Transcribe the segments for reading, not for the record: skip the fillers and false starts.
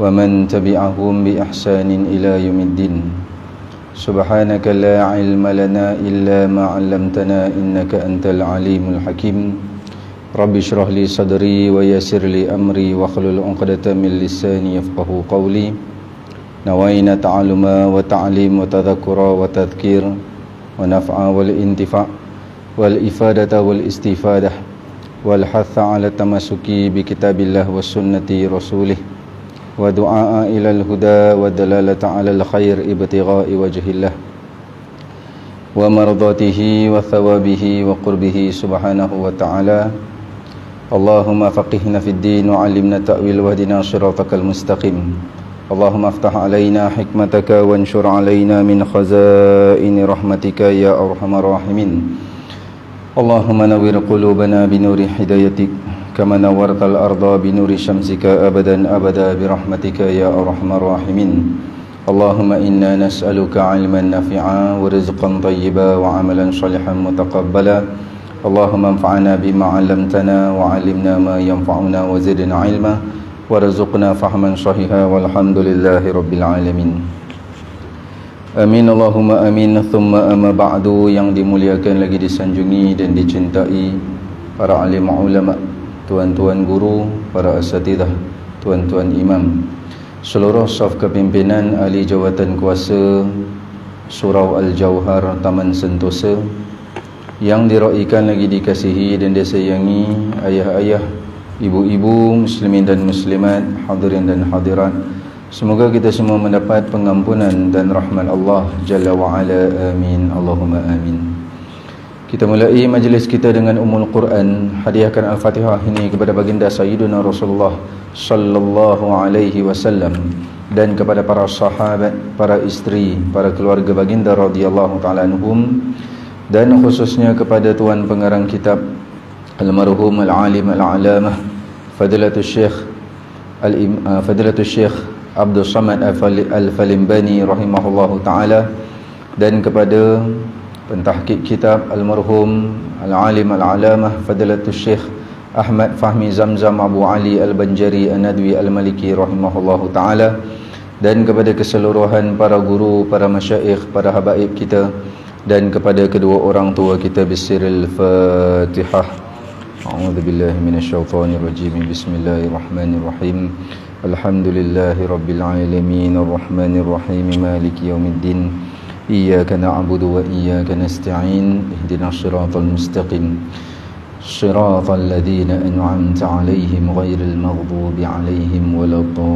ومن تبعهم بإحسان إلى يوم الدين. سبحانك لا علم لنا إلا ما علمتنا إنك أنت العليم الحكيم. رب اشرح لي صدري ويسر لي أمري واحلل عقدة من لساني يفقهوا قولي. نوينا تعلم وتعليم وتذكر وتذكير ونفع والانتفاع والإفادة والاستفادة والحث على التمسك بكتاب الله والسنة رسوله ودعاء إلى الهدى والدلالة على الخير ابتغاء وجه الله ومرضاته وثوابه وقربه سبحانه وتعالى. اللهم فقهنا في الدين وعلمنا التأويل واهدنا صراطك المستقيم. اللهم افتح علينا حكمتك وانشر علينا من خزائن رحمتك يا أرحم الراحمين. اللهم نور قلوبنا بنور هدايتك كما نورت الأرض بنور شمسك أبدا أبدا برحمتك يا أرحم الراحمين. اللهم إنا نسألك علما نافعا ورزقا طيبا وعملا صالحا متقبلا. اللهم انفعنا بما علمتنا وعلمنا ما ينفعنا وزدنا علما warzuqna fahman sahiha walhamdulillahi rabbil alamin. Amin Allahumma amin. Thumma amma ba'du. Yang dimuliakan lagi disanjungi dan dicintai para alim ulama, tuan-tuan guru, para asatidah, tuan-tuan imam, seluruh saf kepimpinan ahli jawatan kuasa Surau Al-Jauhar Taman Sentosa, yang diraikan lagi dikasihi dan disayangi ayah-ayah, ibu-ibu, muslimin dan muslimat, hadirin dan hadirat. Semoga kita semua mendapat pengampunan dan rahmat Allah Jalla wa'ala. Amin. Allahumma amin. Kita mulai majlis kita dengan Ummul Quran. Hadiahkan Al-Fatihah ini kepada baginda Sayyiduna Rasulullah Sallallahu Alaihi Wasallam, dan kepada para sahabat, para isteri, para keluarga baginda radhiyallahu ta'ala anhum, dan khususnya kepada tuan pengarang kitab Almarhum Al-Alim Al-Alamah Fadilatul Syekh Abdul Samad Al-Falimbani rahimahullahu ta'ala, dan kepada pentahqiq kitab Almarhum Al-Alim Al-Alamah Fadilatul Syekh Ahmad Fahmi Zamzam Abu Ali Al-Banjari An-Nadwi Al-Maliki rahimahullahu ta'ala, dan kepada keseluruhan para guru, para masyaikh, para habaib kita, dan kepada kedua orang tua kita. Bisiril Fatihah. A'udzu billahi minasyaitonir rajim. Bismillahirrahmanirrahim. Alhamdulillahi rabbil alamin arrahmanir rahim maliki yaumiddin. Iyyaka na'budu wa iyyaka nasta'in. Ihdinas siratal mustaqim. Siratal ladzina an'amta 'alaihim ghairil maghdubi 'alaihim waladdallin.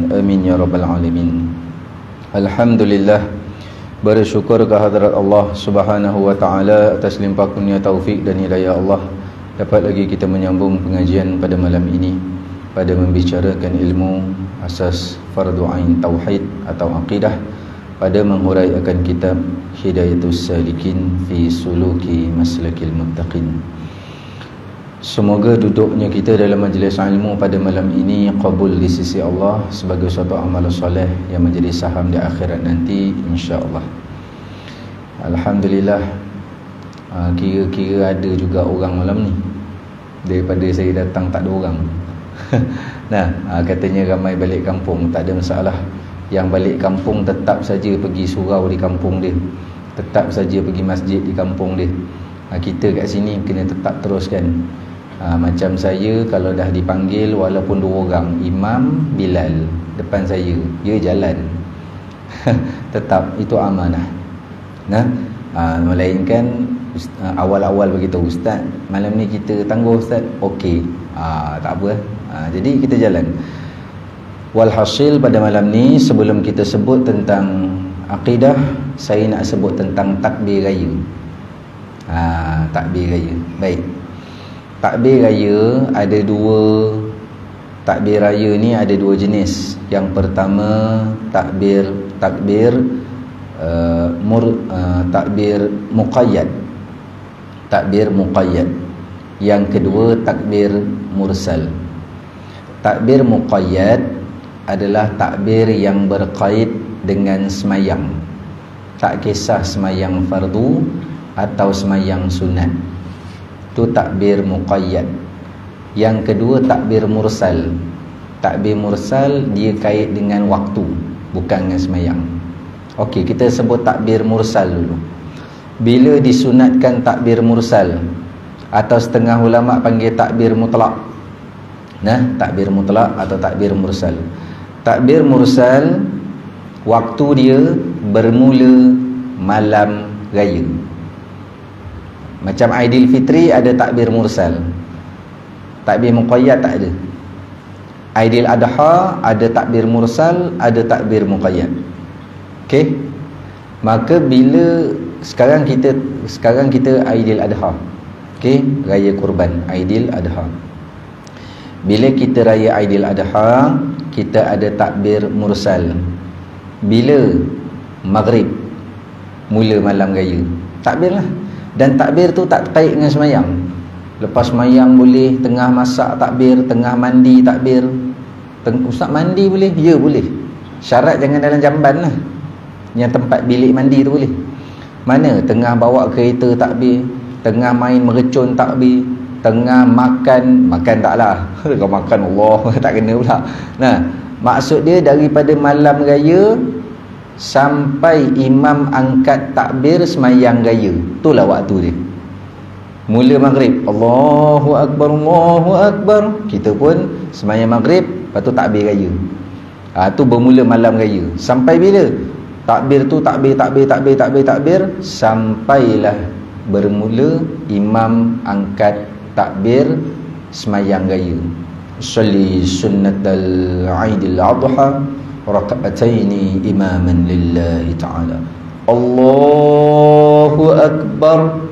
Amin ya rabbal alamin. Alhamdulillah, bersyukur kehadrat Allah Subhanahu wa taala atas limpah kurnia taufik dan hidayah Allah, dapat lagi kita menyambung pengajian pada malam ini pada membicarakan ilmu asas fardu ain tauhid atau akidah, pada menghuraikan kitab Hidayatus Salikin fi Suluki Maslakil Muttaqin. Semoga duduknya kita dalam majlis ilmu pada malam ini qabul di sisi Allah sebagai suatu amal soleh yang menjadi saham di akhirat nanti, insya-Allah. Alhamdulillah, kira-kira ada juga orang malam ni. Daripada saya datang tak ada orang. Nah, katanya ramai balik kampung, tak ada masalah. Yang balik kampung tetap saja pergi surau di kampung dia, tetap saja pergi masjid di kampung dia. Kita kat sini kena tetap teruskan. Macam saya, kalau dah dipanggil walaupun 2 orang, Imam Bilal depan saya, dia jalan. Tetap itu amanah. Nah, melainkan awal-awal beritahu, Ustaz, malam ni kita tangguh Ustaz. Okey, tak apa. Jadi kita jalan. Walhasil pada malam ni, sebelum kita sebut tentang akidah, saya nak sebut tentang takbir raya. Takbir raya. Baik. Takbir raya ada 2. Takbir raya ni ada 2 jenis. Yang pertama takbir muqayyad. Takbir muqayyad. Yang kedua takbir mursal. Takbir muqayyad adalah takbir yang berkait dengan semayang, tak kisah semayang fardu atau semayang sunat. Itu takbir muqayyad. Yang kedua takbir mursal. Takbir mursal dia kait dengan waktu, bukan dengan semayang. Okey, kita sebut takbir mursal dulu. Bila disunatkan takbir mursal, atau setengah ulama panggil takbir mutlak. Takbir mutlak atau takbir mursal. Takbir mursal waktu dia bermula malam raya. Macam Aidilfitri ada takbir mursal. Takbir muqayyad tak ada. Aidil Adha ada takbir mursal, ada takbir muqayyad. Okey. Maka bila sekarang kita Aidil Adha. Okey, raya kurban Aidil Adha. Bila kita raya Aidil Adha, kita ada takbir mursal. Bila maghrib mula malam raya, takbirlah. Dan takbir tu tak terkait dengan semayang. Lepas semayang boleh, tengah masak takbir, tengah mandi takbir. Ustaz mandi boleh? Ya boleh. Syarat jangan dalam jamban lah. Yang tempat bilik mandi tu boleh. Mana tengah bawa kereta takbir, tengah main merecun takbir, tengah makan taklah. Kalau makan Allah tak kena pula. Maksud dia daripada malam raya sampai imam angkat takbir semayang raya. Itulah waktu dia. Mula maghrib, Allahu Akbar, Allahu Akbar. Kita pun semayang maghrib, lepas tu takbir raya. Tu bermula malam raya. Sampai bila? Takbir tu takbir sampailah bermula imam angkat takbir semayang raya. Salli sunnatal Aidil Adha raka'ataini imaman lillahi ta'ala. Allahu Akbar.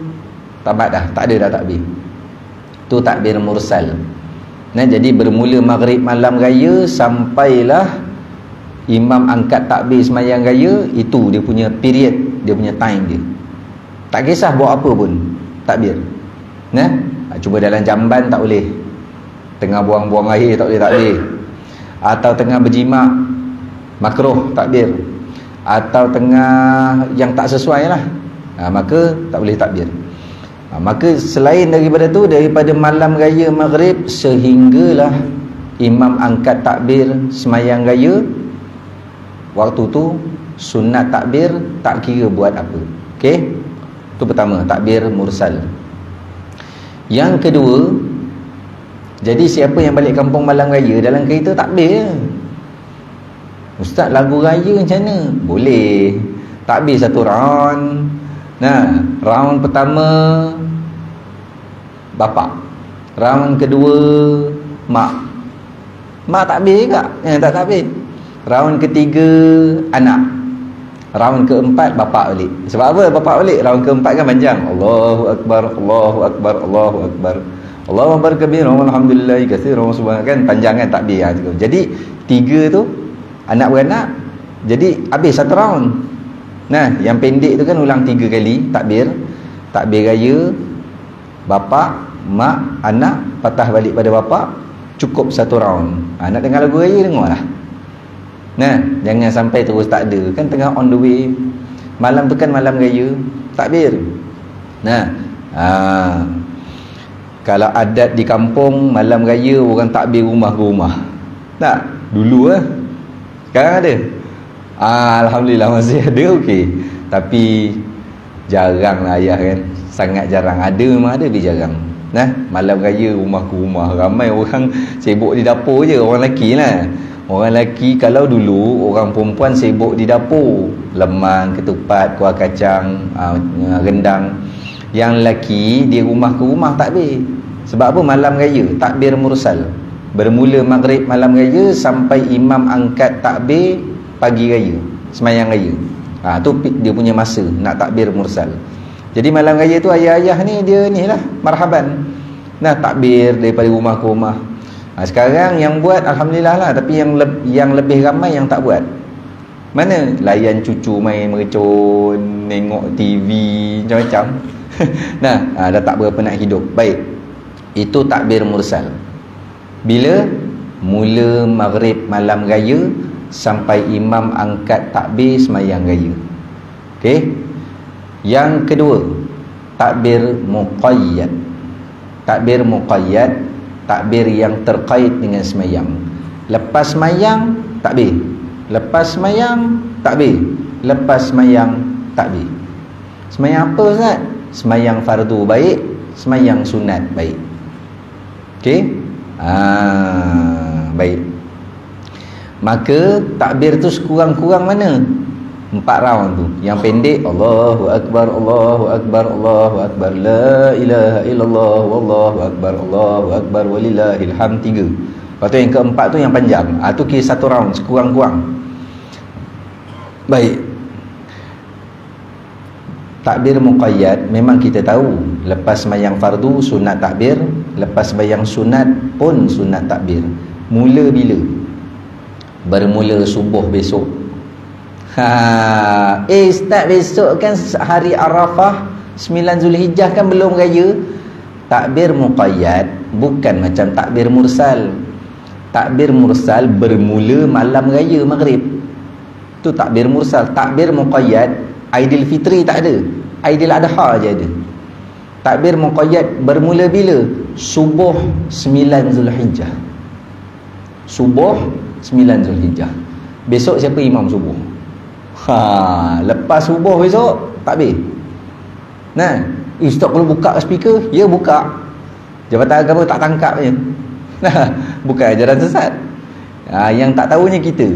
Tamat dah, tak ada dah takbir. Tu takbir mursal. Jadi bermula maghrib malam raya sampailah imam angkat takbir semayang raya. Itu dia punya period, dia punya time dia. Tak kisah buat apa pun takbir. Cuba dalam jamban tak boleh. Tengah buang-buang air tak boleh takbir. Atau tengah berjimak, makruh takbir. Atau tengah yang tak sesuai lah, maka tak boleh takbir. Maka selain daripada tu, daripada malam raya maghrib sehinggalah imam angkat takbir semayang raya, waktu tu sunat takbir tak kira buat apa. Okey, tu pertama, takbir mursal. Yang kedua, jadi siapa yang balik kampung malam raya dalam kereta takbir. Ustaz, lagu raya macam mana? Boleh. Takbir satu round. Round pertama bapak, round kedua mak. Mak takbir ke? Tak takbir. Round ketiga anak. Round keempat bapak balik. Sebab apa bapak balik? Round keempat kan panjang. Allahu Akbar, Allahu Akbar, Allahu Akbar, Allahu Akbar kabir, alhamdulillah katsiran, subhanallah, kan panjang kan takbir. Jadi tiga tu anak beranak, jadi habis satu round. Yang pendek tu kan ulang 3 kali takbir. Takbir raya, bapak, mak, anak, patah balik pada bapak, cukup satu round. Nak dengar lagu raya, dengarlah. Jangan sampai terus tak ada. Kan tengah on the way. Malam tu kan malam raya, takbir. Kalau adat di kampung malam raya orang takbir rumah ke rumah. Tak? Dulu sekarang ada. Alhamdulillah masih ada, okey. Tapi jarang lah ayah kan. Sangat jarang. Ada memang ada, tapi jarang. Malam raya rumah ke rumah. Ramai orang sibuk di dapur je. Orang lelaki lah. Orang lelaki kalau dulu, orang perempuan sibuk di dapur. Lemang, ketupat, kuah kacang, rendang. Yang lelaki di rumah ke rumah takbir. Sebab apa? Malam raya, takbir mursal. Bermula maghrib malam raya sampai imam angkat takbir pagi raya, semayang raya. Tu dia punya masa nak takbir mursal. Jadi malam raya tu ayah-ayah ni dia ni lah marhaban. Takbir daripada rumah ke rumah. Sekarang yang buat alhamdulillah lah, tapi yang lebih ramai yang tak buat. Mana layan cucu main merecun, tengok TV macam-macam. Dah tak berapa nak hidup. Baik. Itu takbir mursal. Bila mula maghrib malam raya sampai imam angkat takbir semayang raya. Okey. Yang kedua, takbir muqayyad. Takbir muqayyad, takbir yang terkait dengan semayang. Lepas mayang takbir. Lepas mayang takbir. Lepas mayang takbir. Semayang apa Ustaz? Semayang fardu baik, semayang sunat baik. Okey? Baik. Maka takbir tu sekurang-kurang mana? 4 round tu. Yang pendek Allahu akbar, Allahu akbar, Allahu akbar, la ilaha illallah, wallahu akbar, Allahu akbar, walillahil hamd 3. Lepas tu yang keempat tu yang panjang. Tu kira 1 round sekurang-kurang. Baik. Takbir muqayyad memang kita tahu, lepas sembahyang fardu sunat takbir, lepas sembahyang sunat pun sunat takbir. Mula bila? Bermula subuh besok. Ustaz, besok kan hari Arafah 9 Zulhijjah, kan belum raya. Takbir muqayyad bukan macam takbir mursal. Takbir mursal bermula malam raya maghrib. Tu takbir mursal. Takbir muqayyad Aidilfitri tak ada, Aidil Adha je ada. Takbir muqayyad bermula bila? Subuh 9 Zulhijjah. Subuh 9 Zulhijjah. Besok siapa imam subuh? Lepas subuh besok takbir. Nah, Ustaz kalau buka speaker, ya buka. Jabatan Agama tak tangkap je. Bukan ajaran sesat. Yang tak tahunya kita.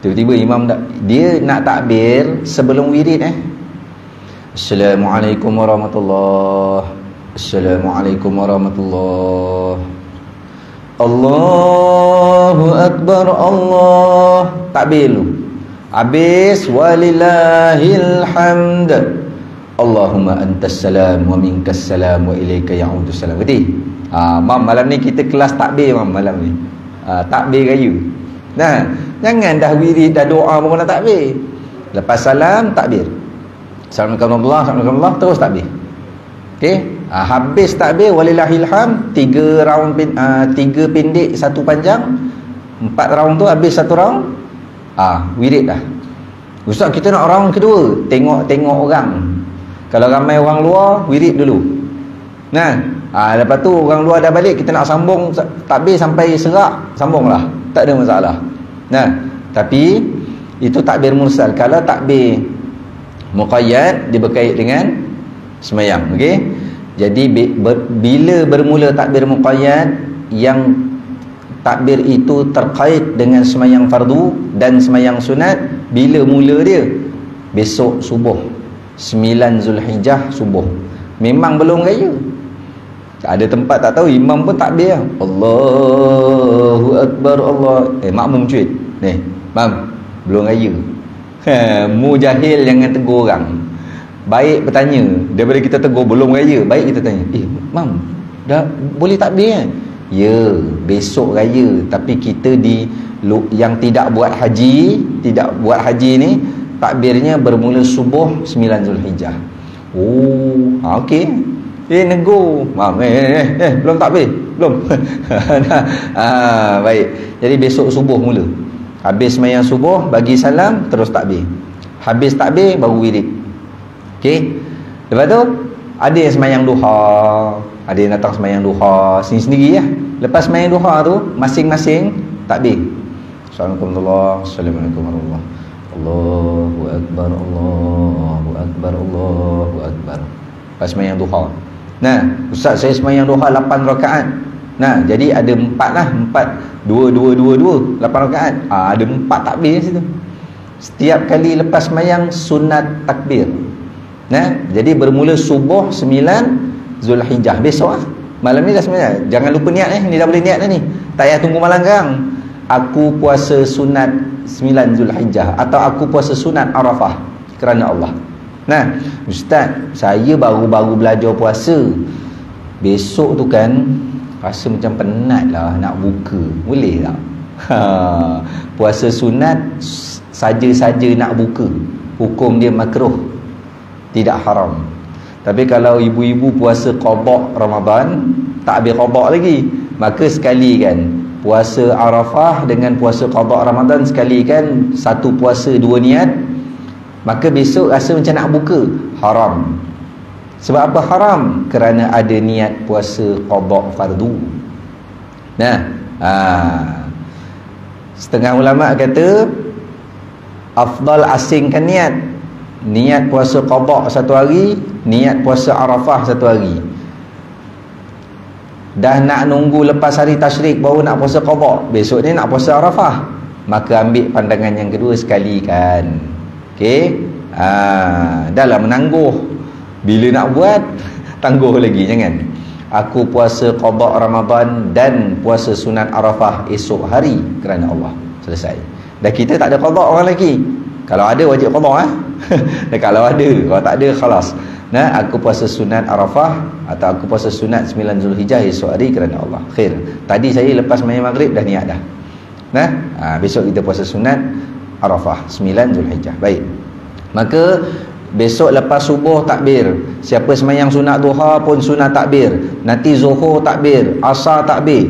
Tiba-tiba imam dia nak takbir sebelum wirid. Assalamualaikum warahmatullahi. Assalamualaikum warahmatullahi. Allahu akbar, Allah. Takbir lu. Habis walillahil hamd. Allahumma antas salam wa minkas salam wa ilaika ya'udus salam. Betul? Mam, malam ni kita kelas takbir mam malam ni. Takbir raya. Nah, jangan dah wirid dah doa baru nak takbir. Lepas salam takbir. Assalamualaikum warahmatullahi wabarakatuh, terus takbir. Okey? Habis takbir walillahil hamd, 3 round 3 pendek, 1 panjang. 4 round tu habis 1 round. Wirid dah. Ustaz, kita nak round kedua, tengok orang. Kalau ramai orang luar, wirid dulu. Nah, lepas tu orang luar dah balik, kita nak sambung takbir sampai serak, sambunglah. Tak ada masalah. Nah, tapi itu takbir mursal. Kalau takbir muqayyad dia berkait dengan semayang. Okey? Jadi bila bermula takbir muqayyad, yang takbir itu terkait dengan semayang fardu dan semayang sunat, bila mula dia? Besok subuh 9 Zulhijjah subuh. Memang belum raya. Ada tempat tak tahu, imam pun takbir. Allahu akbar, Allah. Makmum cuit. Mam, belum raya. Mu jahil jangan tegur orang. Baik bertanya, daripada kita tegur belum raya, baik kita tanya, mam, dah boleh takbir kan? Ya, besok raya. Tapi kita yang tidak buat haji ni, takbirnya bermula subuh 9 Zulhijjah. Okey. Negur. Mam, belum takbir? Belum. Baik. Jadi besok subuh mula. Habis sembahyang subuh, bagi salam, terus takbir. Habis takbir, baru wirid. Okey. Lepas tu, ada yang sembahyang duha. Ada yang datang sembahyang duha sendiri-sendiri ya. Lepas sembahyang duha tu, masing-masing takbir. Assalamualaikum warahmatullahi wabarakatuh. Allahu akbar, Allahu akbar, Allahu akbar. Lepas sembahyang duha. Nah, Ustaz, saya sembahyang duha 8 rakaat. Nah, jadi ada 4 lah. 4, 2, 2, 2, 2, 8 rakaat. Ada 4 takbir situ. Setiap kali lepas sembahyang sunat takbir. Nah, jadi bermula subuh 9 Zulhijjah. Besok lah. Malam ni dah sebenarnya. Jangan lupa niat ni dah boleh niat dah ni. Tak payah tunggu malam sekarang. Aku puasa sunat 9 Zulhijjah atau aku puasa sunat Arafah kerana Allah. Nah, Ustaz, saya baru-baru belajar puasa. Besok tu kan rasa macam penat lah nak buka. Boleh tak? Puasa sunat saja-saja nak buka, hukum dia makruh, tidak haram. Tapi kalau ibu-ibu puasa qada Ramadan, tak habis qada lagi, maka sekali kan puasa Arafah dengan puasa qada Ramadan sekali kan, satu puasa dua niat, maka besok rasa macam nak buka, haram. Sebab apa haram? Kerana ada niat puasa qada fardu. Nah, Setengah ulama kata afdal asingkan niat. Niat puasa qada satu hari, niat puasa Arafah satu hari. Dah nak nunggu lepas hari tasyrik baru nak puasa qada, besok ni nak puasa Arafah, maka ambil pandangan yang kedua sekali kan. Okey, dah lah menangguh. Bila nak buat tangguh lagi, jangan. Aku puasa qada Ramadan dan puasa sunat Arafah esok hari kerana Allah. Selesai. Dah kita tak ada qada orang lagi. Kalau ada wajib qada Dan kalau ada, kalau tak ada khalas. Nah, aku puasa sunat Arafah atau aku puasa sunat 9 Zulhijjah esok hari kerana Allah. Khair. Tadi saya lepas sembahyang maghrib dah niat dah. Nah, besok kita puasa sunat Arafah 9 Zulhijjah. Baik. Maka besok lepas subuh takbir. Siapa sembahyang sunat duha pun sunat takbir. Nanti zuhur takbir, asar takbir.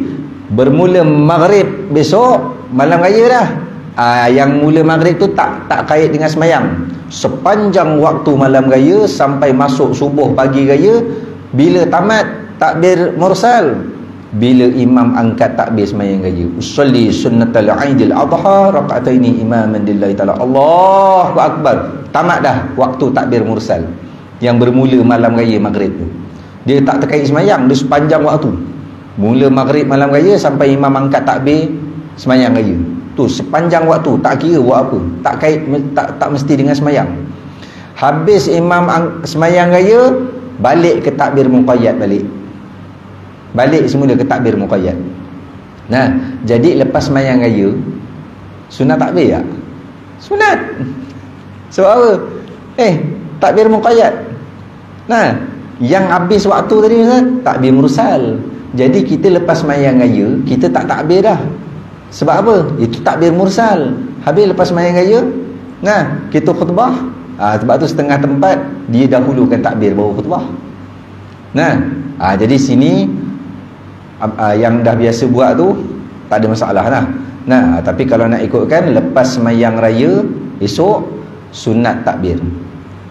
Bermula maghrib besok malam raya dah. Yang mula maghrib tu tak kait dengan sembahyang. Sepanjang waktu malam raya sampai masuk subuh pagi raya, bila tamat takbir mursal, bila imam angkat takbir sembahyang raya, usolli sunnatal aidil adha rakaataini imaman lillahi taala, Allahu akbar. Tamat dah waktu takbir mursal yang bermula malam raya maghrib tu. Dia tak terkait sembahyang, dia sepanjang waktu. Mula maghrib malam raya sampai imam angkat takbir sembahyang raya. Tu sepanjang waktu, tak kira buat apa, tak kait, tak mesti dengan sembahyang. Habis imam sembahyang raya, balik ke takbir muqayyad, balik semula ke takbir muqayyad. Nah, jadi lepas sembahyang raya sunat takbir tak? Sunat. Sebab apa? Takbir muqayyad. Nah, yang habis waktu tadi Ustaz, takbir mursal. Jadi kita lepas sembahyang raya, kita tak takbir dah. Sebab apa? Itu takbir mursal. Habis lepas sembahyang raya, nah, kita khutbah. Sebab tu setengah tempat dia dahulukan takbir baru khutbah. Nah, jadi sini yang dah biasa buat tu tak ada masalah lah. Nah, tapi kalau nak ikutkan lepas sembahyang raya esok sunat takbir.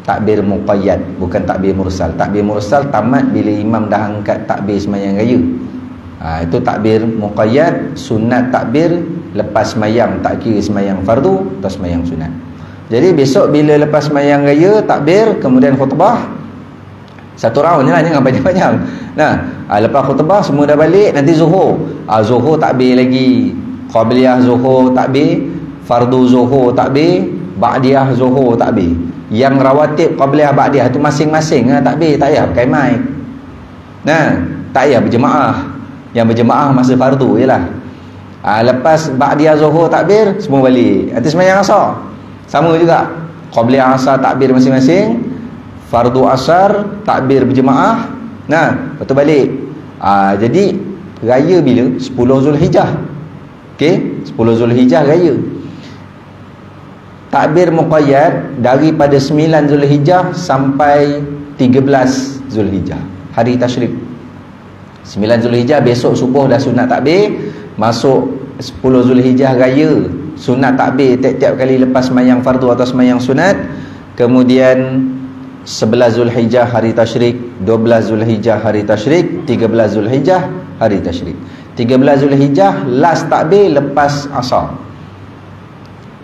Takbir muqayyad, bukan takbir mursal. Takbir mursal tamat bila imam dah angkat takbir sembahyang raya. Itu takbir muqayyad, sunat takbir lepas sembahyang, tak kira sembahyang fardu atau sembahyang sunat. Jadi besok bila lepas sembahyang raya takbir, kemudian khutbah satu round je lah, jangan panjang-panjang. Nah, lepas khutbah semua dah balik, nanti zuhur. Zuhur takbir lagi, qabliyah zuhur takbir, fardu zuhur takbir, ba'diyah zuhur takbir. Yang rawatib qabliyah ba'diyah tu masing-masing takbir, tak payah pakai mic. Nah, tak payah berjemaah. Yang berjemaah masa fardu je lah. Lepas ba'diyah zuhur takbir, semua balik. Nanti sembahyang asar sama juga, qabliyah asar takbir masing-masing, fardu asar takbir berjemaah. Nah, lepas tu balik. Jadi raya bila? 10 Zulhijjah. Okey, 10 Zulhijjah raya. Takbir muqayyad daripada 9 Zulhijjah sampai 13 Zulhijjah, hari tasyrik. 9 Zulhijjah besok subuh dah sunat takbir, masuk 10 Zulhijjah raya sunat takbir tiap-tiap kali lepas sembahyang fardu atau sembahyang sunat. Kemudian 11 Zulhijjah hari tasyrik, 12 Zulhijjah hari tasyrik, 13 Zulhijjah hari tasyrik. 13 Zulhijjah last takbir lepas asar.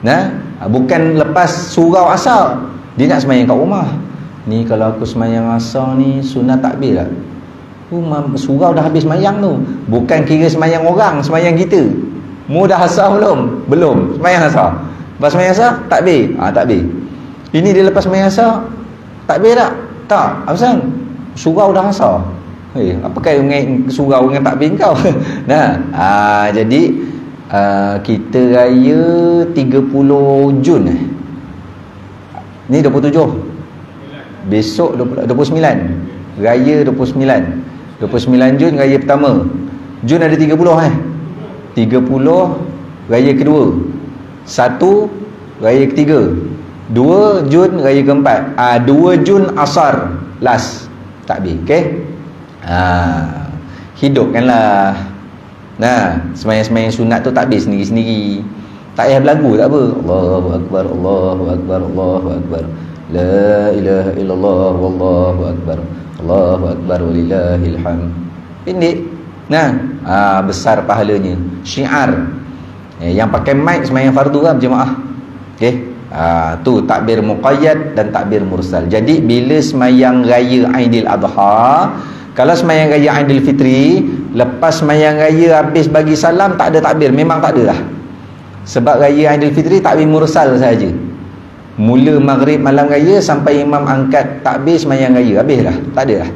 Nah, bukan lepas surau asar. Dia nak sembahyang kat rumah. Ni kalau aku sembahyang asar ni sunat takbir tak? Surau dah habis sembahyang tu. Bukan kira sembahyang orang, sembahyang kita. Mu dah asar belum? Belum. Sembahyang asar. Lepas sembahyang asar, takbir. Takbir. Ini dia lepas sembahyang asar, takbir tak? Tak. Abang, surau dah asar. Apa kait dengan surau dengan takbir kau? Nah, jadi kita raya 30 Jun. Ni 27. Besok 29. Raya 29. 29 Jun raya pertama. Jun ada 30 30 raya kedua. 1 raya ketiga. 2 Jun raya keempat. 2 Jun asar last takbir. Okey. Hidupkanlah. Nah, sembahyang-sembahyang sunat tu takbir sendiri-sendiri. Tak payah berlagu tak apa. Allahu akbar, Allahu akbar, Allahu akbar. La ilaha illallah wallahu akbar. Allahu akbar walillahil hamd. Pendek. Nah, besar pahalanya. Syiar. Yang pakai mic sembahyang fardu lah berjemaah. Okey. Tu takbir muqayyad dan takbir mursal. Jadi bila sembahyang raya Aidil Adha, kalau sembahyang raya Aidil Fitri, lepas sembahyang raya habis bagi salam tak ada takbir, memang tak ada lah. Sebab raya Aidil Fitri takbir mursal saja. Mula maghrib malam raya sampai imam angkat takbir sembahyang raya, habis dah, tak ada lah.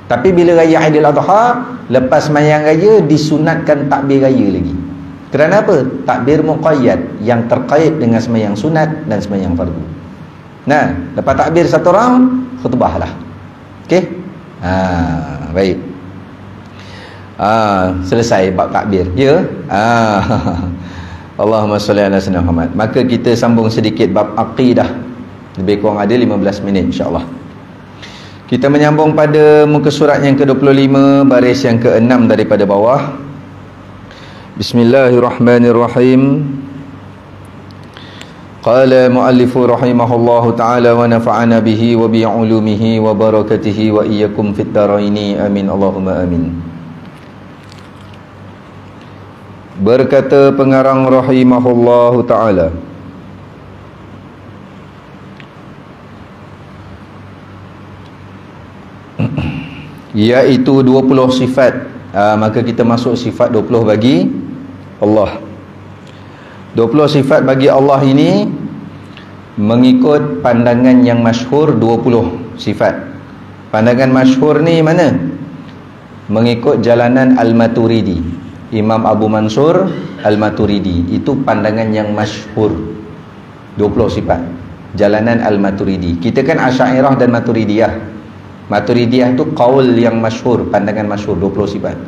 Tapi bila raya Aidil Adha, lepas sembahyang raya disunatkan takbir raya lagi. Kerana apa? Takbir muqayyad yang terkait dengan sembahyang sunat dan sembahyang fardu. Nah, lepas takbir satu round, khutbah lah. Okey? Baik. Selesai bab takbir. Ya? Allahumma salli ala sayyidina Muhammad. Maka kita sambung sedikit bab aqidah. Lebih kurang ada 15 minit insya-Allah. Kita menyambung pada muka surat yang ke-25, baris yang ke-6 daripada bawah. Bismillahirrahmanirrahim. Qala muallifu rahimahullahu ta'ala wa nafa'ana bihi wa bi'ulumihi wa barakatihi wa iyyakum fid dharaini amin Allahumma amin. Berkata pengarang rahimahullahu ta'ala, iaitu 20 sifat. Maka kita masuk sifat 20 bagi Allah. 20 sifat bagi Allah ini mengikut pandangan yang masyhur 20 sifat. Pandangan masyhur ni mana? Mengikut jalanan Al-Maturidi, Imam Abu Mansur Al-Maturidi. Itu pandangan yang masyhur 20 sifat, jalanan Al-Maturidi. Kita kan Asy'ariyah dan Maturidiyah. Maturidiyah tu qaul yang masyhur, pandangan masyhur 20 sifat.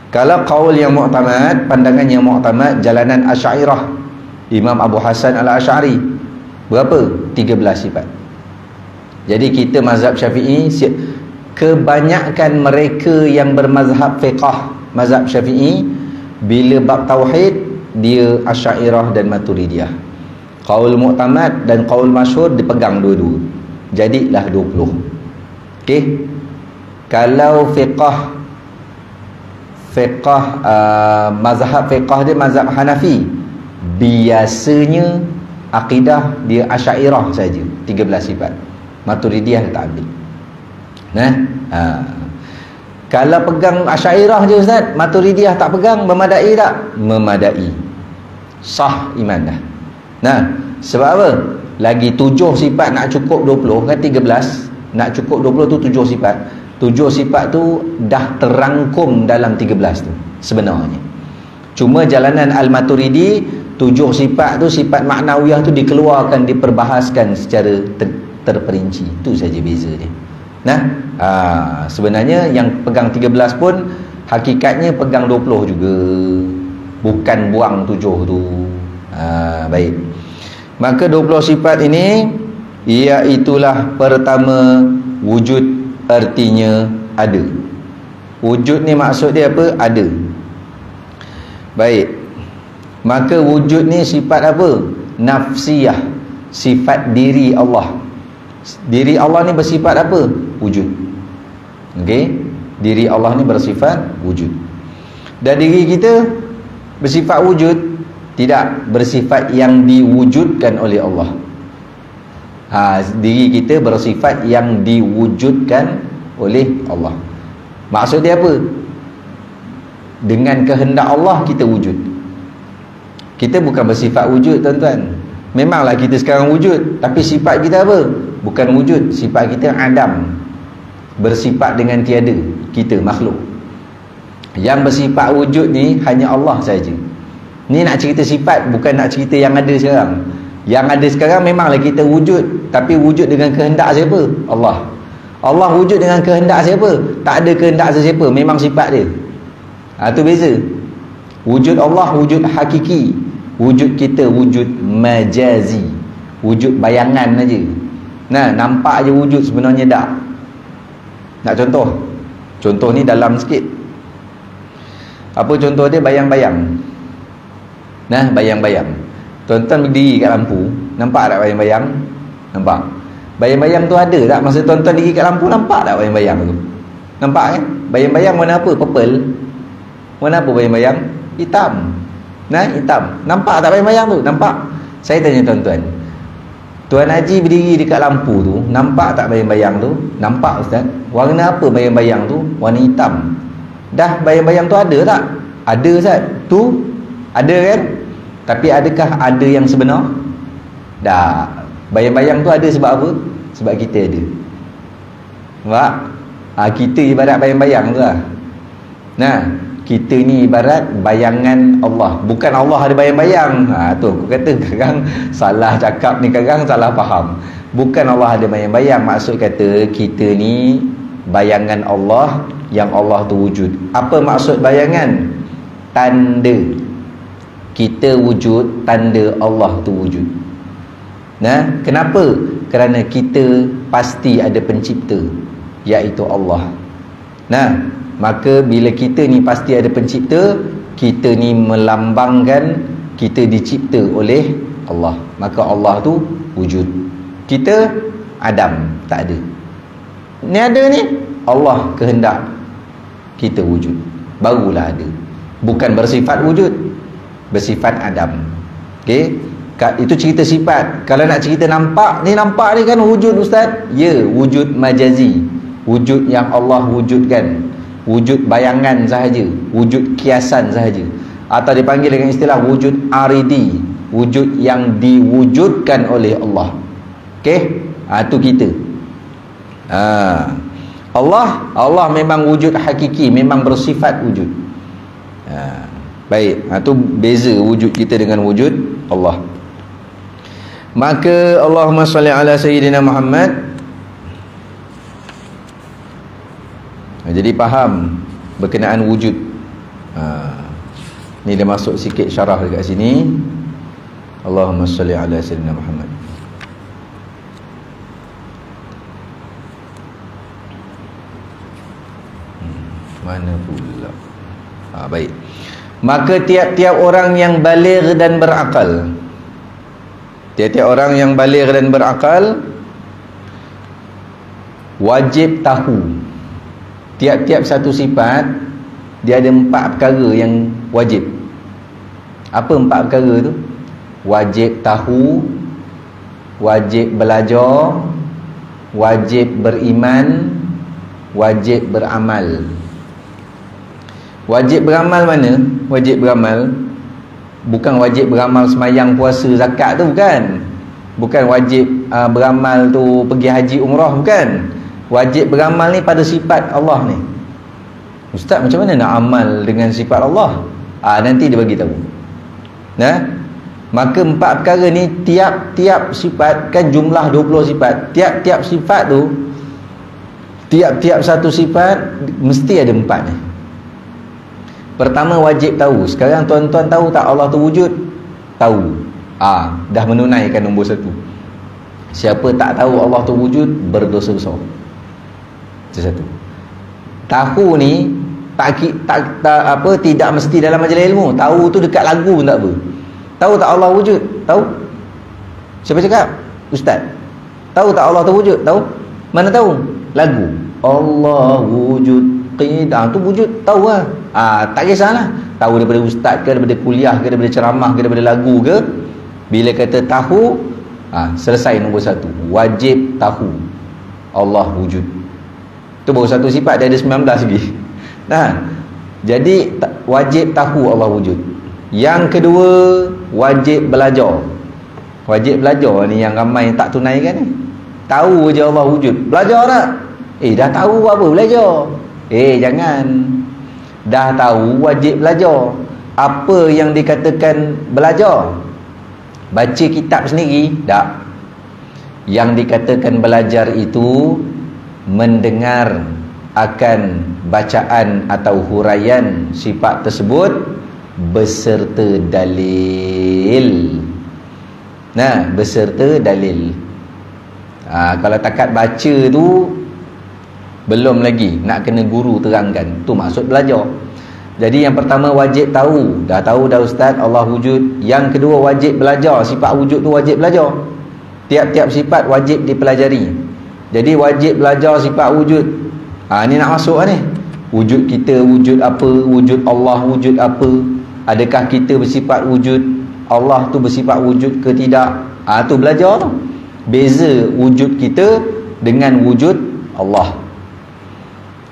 Kalau qaul yang mu'tamad, pandangan yang mu'tamad, jalanan Asy'ariyah, Imam Abu Hasan Al-Asy'ari. Berapa? 13 sifat. Jadi kita mazhab Syafi'i, kebanyakan mereka yang bermazhab fiqh, mazhab Syafi'i, bila bab tauhid dia Asy'ariyah dan Maturidiyah. Qaul mu'tamad dan qaul masyhur dipegang dua-dua. Jadilah 20. Okey. Kalau mazhab fiqh dia mazhab Hanafi, biasanya akidah dia Asy'ariyah saja, 13 sifat. Maturidiyah tak ambil. Kalau pegang Asy'ariyah je Ustaz, Maturidiyah tak pegang, memadai tak? Memadai. Sah iman dah. Sebab apa? Lagi 7 sifat nak cukup 20 kan 13. Nak cukup 20 tu 7 sifat. 7 sifat tu dah terangkum dalam 13 tu sebenarnya. Cuma jalanan Al-Maturidi, 7 sifat tu, sifat maknawiyah tu dikeluarkan, diperbahaskan secara terperinci. Itu saja beza dia. Sebenarnya yang pegang 13 pun hakikatnya pegang 20 juga, bukan buang 7 tu. Baik. Maka 20 sifat ini, iaitulah pertama, wujud, artinya ada. Wujud ni maksud dia apa? Ada. Baik. Maka wujud ni sifat apa? Nafsiyah, sifat diri Allah. Diri Allah ni bersifat apa? Wujud. Okey? Diri Allah ni bersifat wujud. Dan diri kita bersifat wujud? Tidak, bersifat yang diwujudkan oleh Allah. Diri kita bersifat yang diwujudkan oleh Allah. Maksud dia apa? Dengan kehendak Allah kita wujud. Kita bukan bersifat wujud tuan-tuan. Memanglah kita sekarang wujud, tapi sifat kita apa? Bukan wujud, sifat kita adam. Bersifat dengan tiada, kita makhluk. Yang bersifat wujud ni hanya Allah saja. Ni nak cerita sifat, bukan nak cerita yang ada sekarang. Yang ada sekarang memanglah kita wujud, tapi wujud dengan kehendak siapa? Allah. Allah wujud dengan kehendak siapa? Tak ada kehendak sesiapa, memang sifat dia. Itu beza. Wujud Allah wujud hakiki, wujud kita wujud majazi, wujud bayangan aja. Nampak je wujud, sebenarnya tak. Nak contoh? Contoh ni dalam sikit. Apa contoh dia? Bayang-bayang. Bayang-bayang. Tuan-tuan berdiri kat lampu, nampak tak bayang-bayang? Nampak. Bayang-bayang tu ada tak? Masa tuan-tuan diri kat lampu, nampak tak bayang-bayang tu? Nampak kan? Bayang-bayang warna apa? Purple. Warna apa bayang-bayang? Hitam. Nah, hitam. Nampak tak bayang-bayang tu? Nampak? Saya tanya tuan-tuan. Tuan Haji berdiri dekat lampu tu, nampak tak bayang-bayang tu? Nampak Ustaz. Warna apa bayang-bayang tu? Warna hitam. Dah bayang-bayang tu ada tak? Ada Ustaz. Tu ada kan? Tapi adakah ada yang sebenar? Dah. Bayang-bayang tu ada sebab apa? Sebab kita ada. Nampak? Kita ibarat bayang-bayang tu lah. Nah, kita ni ibarat bayangan Allah. Bukan Allah ada bayang-bayang. Tu aku kata kadang salah cakap ni, kadang salah faham. Bukan Allah ada bayang-bayang. Maksud kata kita ni bayangan Allah, yang Allah tu wujud. Apa maksud bayangan? Tanda kita wujud, tanda Allah tu wujud. Nah, kenapa? Kerana kita pasti ada pencipta, iaitu Allah. Nah, maka bila kita ni pasti ada pencipta, kita ni melambangkan kita dicipta oleh Allah. Maka Allah tu wujud. Kita Adam tak ada. Ni ada ni, Allah kehendak kita wujud, barulah ada. Bukan bersifat wujud, bersifat Adam. Okey, itu cerita sifat. Kalau nak cerita nampak ni kan wujud Ustaz. Ya, wujud majazi, wujud yang Allah wujudkan, wujud bayangan sahaja, wujud kiasan sahaja, atau dipanggil dengan istilah wujud aridi, wujud yang diwujudkan oleh Allah. Okey, itu kita. Allah memang wujud hakiki, memang bersifat wujud. Baik, itu beza wujud kita dengan wujud Allah. Maka Allahumma salli ala Sayyidina Muhammad. Jadi faham berkenaan wujud. Ni dia masuk sikit syarah dekat sini. Allahumma salli ala Sayyidina Muhammad. Mana pula? Baik. Maka tiap-tiap orang yang baligh dan berakal, tiap-tiap orang yang baligh dan berakal wajib tahu tiap-tiap satu sifat dia ada 4 perkara yang wajib. Apa 4 perkara tu? Wajib tahu, wajib belajar, wajib beriman, wajib beramal. Wajib beramal mana? Wajib beramal bukan wajib beramal semayang, puasa, zakat tu, bukan. Bukan wajib beramal tu pergi haji umrah, bukan. Wajib beramal ni pada sifat Allah ni. Ustaz, macam mana nak amal dengan sifat Allah? Nanti dia bagi tahu. Nah, maka 4 perkara ni, tiap-tiap sifat, kan jumlah 20 sifat. Tiap-tiap sifat tu, tiap-tiap satu sifat mesti ada 4 ni. Pertama, wajib tahu. Sekarang tuan-tuan tahu tak Allah tu wujud? Tahu. Dah menunaikan nombor 1. Siapa tak tahu Allah tu wujud, berdosa besar. Itu satu. Tahu ni tidak mesti dalam majlis ilmu. Tahu tu dekat lagu pun tak apa. Tahu tak Allah wujud? Tahu? Siapa cakap? Ustaz. Tahu tak Allah tu wujud? Tahu? Mana tahu? Lagu. Allah wujud. Tu wujud, tahu lah. Tak kisahlah tahu daripada ustaz ke, daripada kuliah ke, daripada ceramah ke, daripada lagu ke. Bila kata tahu, selesai nombor 1. Wajib tahu Allah wujud. Itu baru satu sifat, dia ada 19 lagi. Jadi wajib tahu Allah wujud. Yang kedua, wajib belajar. Wajib belajar ni yang ramai tak tunaikan ni. Tahu je Allah wujud, belajar tak? Dah tahu apa belajar? Jangan. Dah tahu, wajib belajar. Apa yang dikatakan belajar? Baca kitab sendiri? Tak. Yang dikatakan belajar itu mendengar akan bacaan atau huraian sifat tersebut beserta dalil. Beserta dalil. Kalau takat baca tu belum lagi, nak kena guru terangkan. Tu maksud belajar. Jadi yang pertama, wajib tahu. Dah tahu dah Ustaz Allah wujud. Yang kedua, wajib belajar. Sifat wujud tu wajib belajar. Tiap-tiap sifat wajib dipelajari. Jadi wajib belajar sifat wujud. Ni nak masuk ni. Wujud kita, wujud apa, wujud Allah, wujud apa. Adakah kita bersifat wujud Allah tu bersifat wujud ke tidak? Tu belajar tu. Beza wujud kita dengan wujud Allah.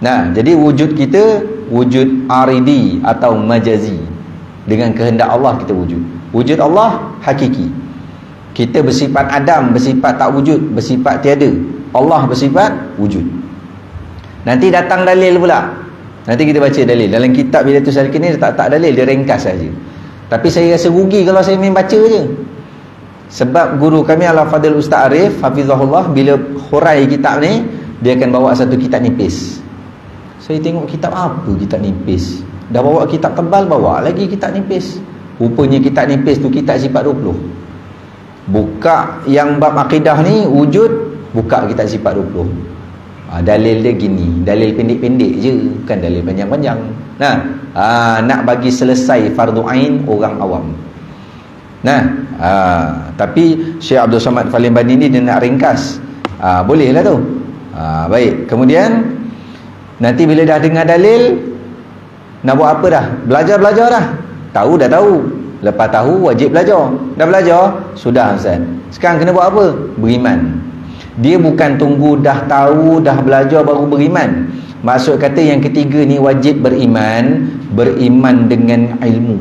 Nah, jadi wujud kita wujud aridi atau majazi. Dengan kehendak Allah kita wujud. Wujud Allah hakiki. Kita bersifat adam, bersifat tak wujud, bersifat tiada. Allah bersifat wujud. Nanti datang dalil pula. Nanti kita baca dalil. Dalam kitab bila tu Salikin ni tak dalil, dia ringkas saja. Tapi saya rasa rugi kalau saya main baca je. Sebab guru kami Al-Fadil Ustaz Arif hafizahullah, bila hurai kitab ni, dia akan bawa satu kitab nipis. Saya tengok kitab apa kitab nipis. Dah bawa kitab tebal, bawa lagi kitab nipis. Rupanya kitab nipis tu kitab sifat 20. Buka yang bab akidah ni wujud, buka kitab sifat 20. Dalil dia gini, dalil pendek-pendek je, bukan dalil panjang-panjang. Nah, nak bagi selesai fardu ain orang awam. Nah, tapi Syekh Abdul Samad Falimbani ni dia nak ringkas. Boleh lah tu. Baik, kemudian nanti bila dah dengar dalil, nak buat apa dah? Belajar dah. Tahu dah tahu. Lepas tahu wajib belajar. Dah belajar, sudah Ustaz. Sekarang kena buat apa? Beriman. Dia bukan tunggu dah tahu, dah belajar baru beriman. Maksud kata yang ketiga ni wajib beriman. Beriman dengan ilmu,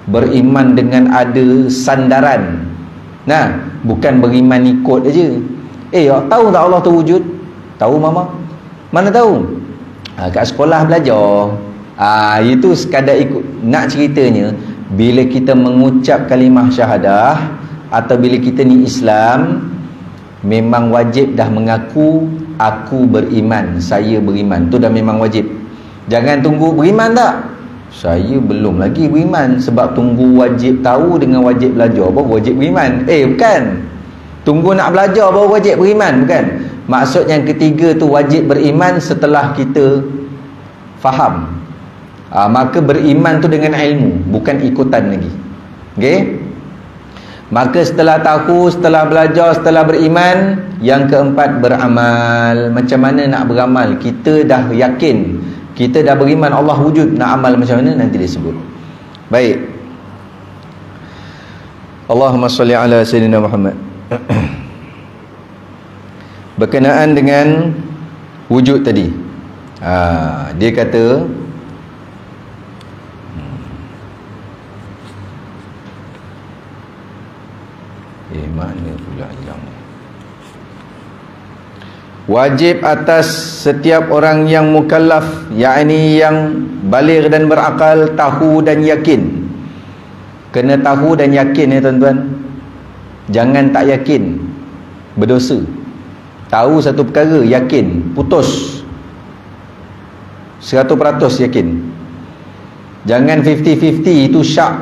beriman dengan ada sandaran. Nah, bukan beriman ikut aja. Tahu tak Allah tu wujud? Tahu mama? Mana tahu? Kat sekolah belajar. Itu sekadar ikut. Nak ceritanya, bila kita mengucap kalimah syahadah atau bila kita ni Islam, memang wajib dah mengaku aku beriman, saya beriman. Tu dah memang wajib. Jangan tunggu beriman tak? Saya belum lagi beriman. Sebab tunggu wajib tahu dengan wajib belajar baru wajib beriman. Bukan. Tunggu nak belajar baru wajib beriman, bukan. Maksud yang ketiga tu wajib beriman setelah kita faham. Maka beriman tu dengan ilmu, bukan ikutan lagi. Okey? Maka setelah tahu, setelah belajar, setelah beriman, yang keempat beramal. Macam mana nak beramal? Kita dah yakin, kita dah beriman Allah wujud, nak amal macam mana nanti disebut. Baik. Allahumma salli ala Sayyidina Muhammad. Berkenaan dengan wujud tadi, dia kata mana pula hilang. Wajib atas setiap orang yang mukallaf, yakni yang baligh dan berakal, tahu dan yakin. Kena tahu dan yakin ya tuan-tuan. Jangan tak yakin, berdosa. Tahu satu perkara, yakin, putus 100% yakin. Jangan 50-50, itu syak.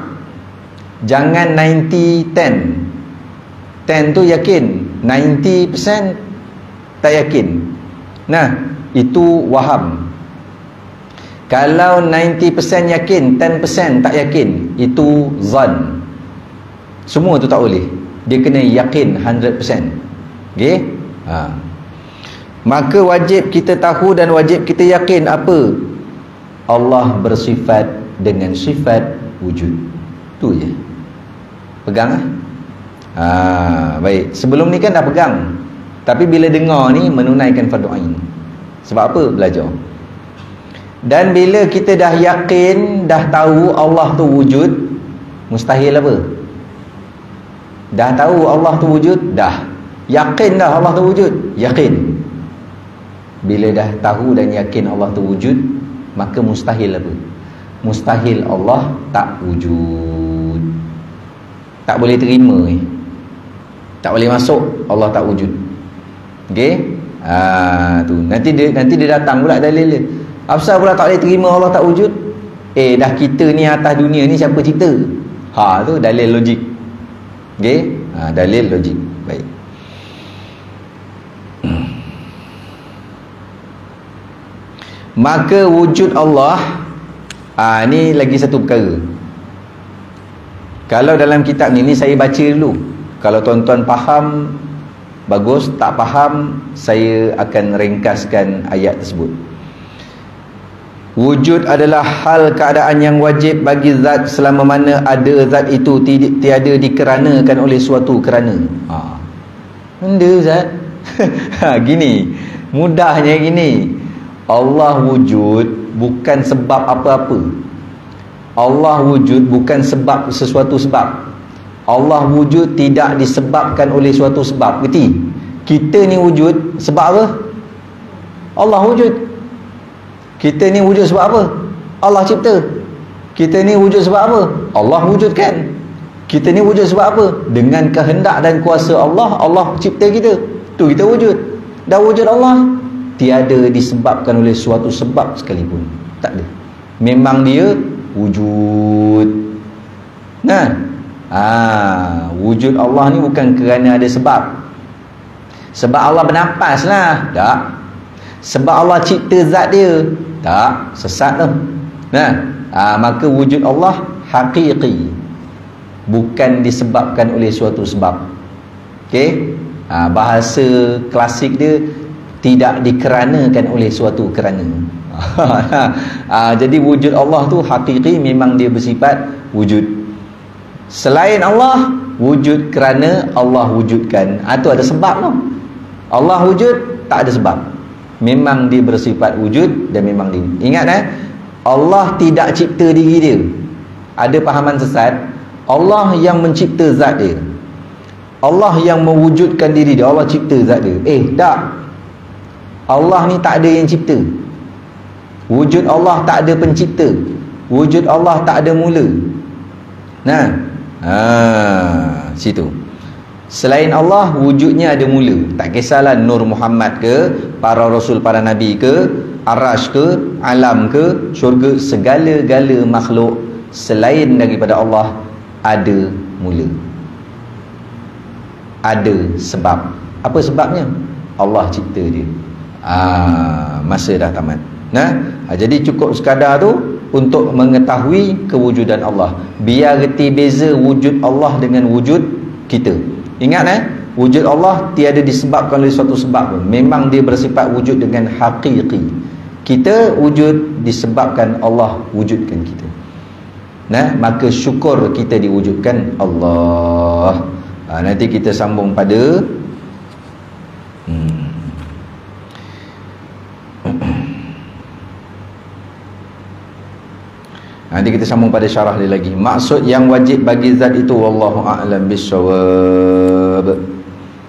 Jangan 90-10. 10 tu yakin, 90% tak yakin. Nah, itu waham. Kalau 90% yakin, 10% tak yakin, itu zan. Semua tu tak boleh. Dia kena yakin 100%. Okey? Maka wajib kita tahu dan wajib kita yakin apa? Allah bersifat dengan sifat wujud. Tu je. Pegang lah. Baik. Sebelum ni kan dah pegang, tapi bila dengar ni menunaikan fardu ain. Sebab apa? Belajar. Dan bila kita dah yakin, dah tahu Allah tu wujud, mustahil apa? Dah tahu Allah tu wujud, dah yakin dah Allah tu wujud, yakin. Bila dah tahu dan yakin Allah tu wujud, maka mustahil apa? Mustahil Allah tak wujud. Tak boleh terima ni. Tak boleh masuk Allah tak wujud. Okey? Tu nanti dia datang pula dalil dia. Apasal pula tak boleh terima Allah tak wujud? Dah kita ni atas dunia ni siapa cipta? Tu dalil logik. Okey? Dalil logik. Baik. Maka wujud Allah, ni lagi satu perkara. Kalau dalam kitab ni saya baca dulu. Kalau tuan-tuan faham, bagus. Tak faham, saya akan ringkaskan ayat tersebut. Wujud adalah hal keadaan yang wajib bagi zat selama mana ada zat itu tiada dikeranakan oleh suatu kerana. Benda Ustaz. Gini, mudahnya gini. Allah wujud bukan sebab apa-apa. Allah wujud bukan sebab sesuatu sebab. Allah wujud tidak disebabkan oleh suatu sebab. Berarti kita ni wujud sebab apa? Allah wujud. Kita ni wujud sebab apa? Allah cipta. Kita ni wujud sebab apa? Allah wujudkan. Kita ni wujud sebab apa? Dengan kehendak dan kuasa Allah, Allah cipta kita. Tu kita wujud. Dah wujud Allah, tiada disebabkan oleh suatu sebab sekalipun. Tak ada. Memang dia wujud. Nah, wujud Allah ni bukan kerana ada sebab. Sebab Allah bernafas lah. Tak. Sebab Allah cipta zat dia. Tak. Sesat tu. Nah, maka wujud Allah hakiki, bukan disebabkan oleh suatu sebab. Okey? Bahasa klasik dia tidak dikeranakan oleh suatu kerana. Jadi wujud Allah tu hakiki, memang dia bersifat wujud. Selain Allah wujud kerana Allah wujudkan. Itu ada sebab tu. Allah wujud tak ada sebab. Memang dia bersifat wujud dan memang dia. Ingat Allah tidak cipta diri dia. Ada pahaman sesat. Allah yang mencipta zat dia. Allah yang mewujudkan diri dia. Allah cipta zat dia. Tak. Allah ni tak ada yang cipta. Wujud Allah tak ada pencipta. Wujud Allah tak ada mula. Nah, situ. Selain Allah wujudnya ada mula. Tak kisahlah Nur Muhammad ke, para rasul, para nabi ke, Arash ke, alam ke, syurga, segala-gala makhluk selain daripada Allah ada mula. Ada sebab. Apa sebabnya? Allah cipta dia. Masa dah tamat. Jadi cukup sekadar tu untuk mengetahui kewujudan Allah. Biar reti beza wujud Allah dengan wujud kita. Ingat wujud Allah tiada disebabkan oleh suatu sebab pun. Memang dia bersifat wujud dengan hakiki. Kita wujud disebabkan Allah wujudkan kita. Maka syukur kita diwujudkan Allah. Nanti kita sambung pada Nanti kita sambung pada syarah dia lagi. Maksud yang wajib bagi zat itu wallahu a'lam bissawab.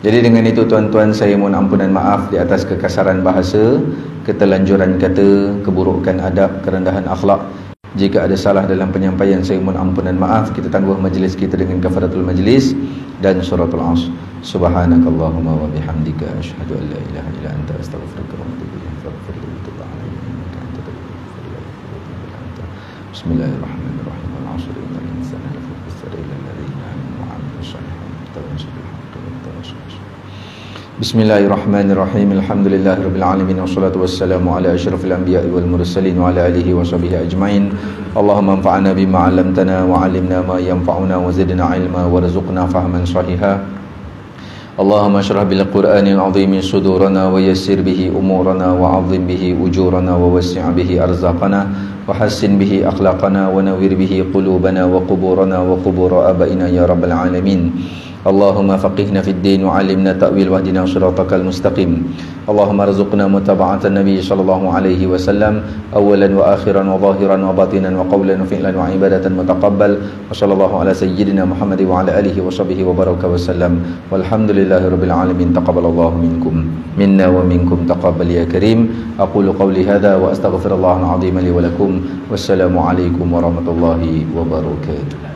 Jadi dengan itu tuan-tuan, saya mohon ampun dan maaf di atas kekasaran bahasa, ketelanjuran kata, keburukan adab, kerendahan akhlak. Jika ada salah dalam penyampaian, saya mohon ampun dan maaf. Kita tangguh majlis kita dengan kafaratul majlis dan suratul Asr. Subhanakallahumma wa bihamdika asyhadu an la ilaha illa anta astaghfiruka wa atubu ilaik. Bismillahirrahmanirrahim. Wal 'asri innal insana lafi khusr illa alladhina amanu wa 'amilus solihati tawassaw bil haqqi wa tawassaw bis sabr. Bismillahirrahmanirrahim. Alhamdulillahirabbil alamin wassalatu wassalamu ala asyrafil anbiya'i wal mursalin wa ala alihi wa sahbihi ajmain. Allahumma anfa'na bima 'allamtana wa 'allimna ma yanfa'una wa zidna 'ilma warzuqna fahman shahiha. Allahumma syrah bil Qur'anil 'azim sudurana wa yassir bihi umurana wa 'azzim bihi ujurana wa wasi' bihi arzaqana wa hassin bihi akhlaqana wa nawwir bihi qulubana wa quburana wa qubur abaina ya rabbal alamin. Allahumma faqihna fid din wa 'allimna ta'wil wahdina shiratakal mustaqim. Allahumma arzuqna mutaba'atan nabiy sallallahu alaihi wasallam awalan wa akhiran wa zahiran wa batinan wa qawlan wa fi'lan wa ibadatan mutaqabbal. Wa sallallahu ala sayyidina Muhammad wa ala alihi wa sahbihi wa baraka wa sallam. Walhamdulillahirabbil alamin. Taqabbalallahu minkum minna wa minkum taqabbal ya karim. Aqulu qawli hadha wa astaghfirullahal azim li wa lakum. Wassalamu alaikum warahmatullahi wabarakatuh.